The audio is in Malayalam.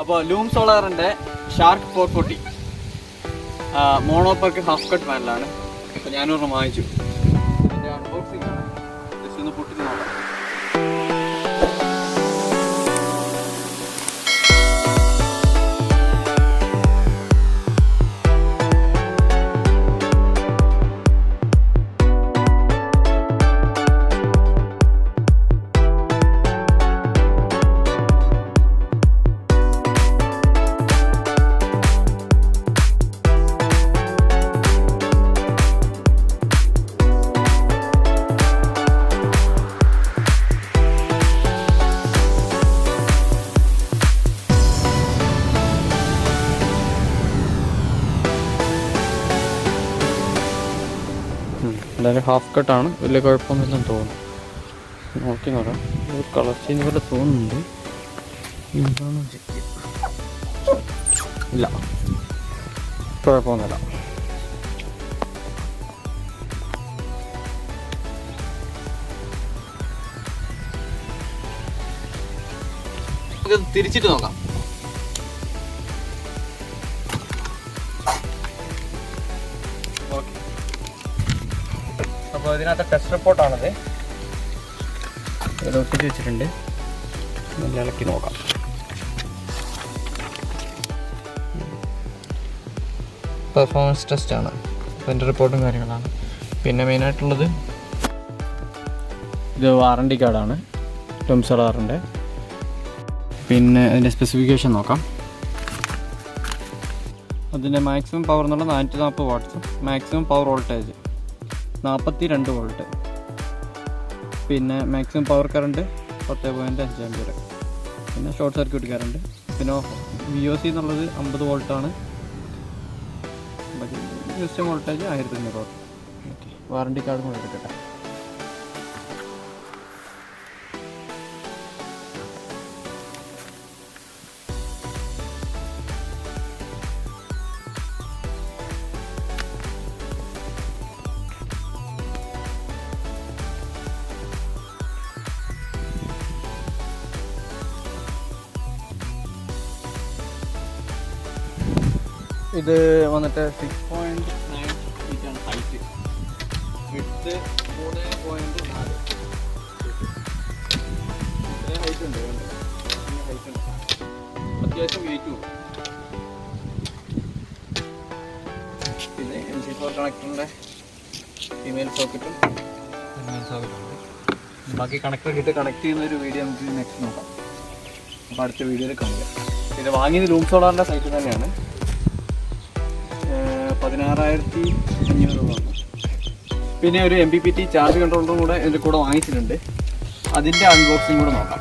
അപ്പോൾ ലൂം സോളാറിൻ്റെ ഷാർക്ക് 440 മോണോപ്പർക്ക് ഹാഫ് കട്ട് പാനലാണ്. അപ്പോൾ ഞാനൊരെണ്ണം വാങ്ങിച്ചു. ഇതിൻ്റെ അൺബോക്സിംഗ് ആണ്. ജസ്റ്റ് ഒന്ന് പൊട്ടി നോക്കാം. എന്തായാലും ഹാഫ് കട്ടാണ്, വലിയ കുഴപ്പമൊന്നുമില്ലെന്ന് തോന്നുന്നു. നോക്കി നോക്കാം. ഒരു കളർ ചേഞ്ച് പോലെ തോന്നുന്നുണ്ട്. എന്താണെന്ന് ചെക്ക് ചെയ്യാം. ഇല്ല, കുഴപ്പമൊന്നുമില്ല. നമുക്ക് തിരിച്ചിട്ട് നോക്കാം. അപ്പോൾ ഇതിനകത്ത് ടെസ്റ്റ് റിപ്പോർട്ടാണത്. ഇത് ഒട്ടിച്ച് വെച്ചിട്ടുണ്ട്. നല്ല ഇളക്കി നോക്കാം. പെർഫോമൻസ് ടെസ്റ്റാണ്. അപ്പോൾ ഇതിൻ്റെ റിപ്പോർട്ടും കാര്യങ്ങളാണ്. പിന്നെ മെയിനായിട്ടുള്ളത് ഇത് വാറണ്ടി കാർഡാണ് ലൂം സോളാറിൻ്റെ. പിന്നെ അതിൻ്റെ സ്പെസിഫിക്കേഷൻ നോക്കാം. അതിൻ്റെ മാക്സിമം പവർ എന്നുള്ള 440 വാട്ട്സും മാക്സിമം പവർ വോൾട്ടേജ് 42 വോൾട്ട്. പിന്നെ മാക്സിമം പവർ കറണ്ട് 10.5 ആമ്പിയർ. പിന്നെ ഷോർട്ട് സർക്യൂട്ട് കറണ്ട്. പിന്നെ VOC എന്നുള്ളത് 50 വോൾട്ടാണ്. System voltage 1500 volt. Okay, warranty card കൂടെ എടുക്കട്ടെ. ഇത് വന്നിട്ട് 6.9 ഫീറ്റാണ് ഹൈറ്റ്. വിഡ്ത്ത് 3.4. ഇത്രയും ഹൈറ്റ് ഉണ്ട്. ഹൈറ്റ് ഉണ്ട്, അത്യാവശ്യം വെയിറ്റും ഉണ്ട്. പിന്നെ MC4 കണക്ടറിൻ്റെ ഫീമെയിൽ സോക്കറ്റും മെയിൽ സോക്കറ്റുണ്ട്. ബാക്കി കണക്ടർ കിട്ടി കണക്ട് ചെയ്യുന്ന ഒരു വീഡിയോ നമുക്ക് നെക്സ്റ്റ് നോക്കാം. അപ്പോൾ അടുത്ത വീഡിയോയിൽ കാണിക്കാം. ഇത് വാങ്ങിയത് ലൂം സോളാറിൻ്റെ സൈറ്റിൽ തന്നെയാണ്. 16,500 വന്നു. പിന്നെ ഒരു MPPT ചാർജ് കൺട്രോളറും കൂടെ ഇതിൻ്റെ കൂടെ വാങ്ങിച്ചിട്ടുണ്ട്. അതിൻ്റെ അൺബോക്സിംഗ് കൂടെ നോക്കാം.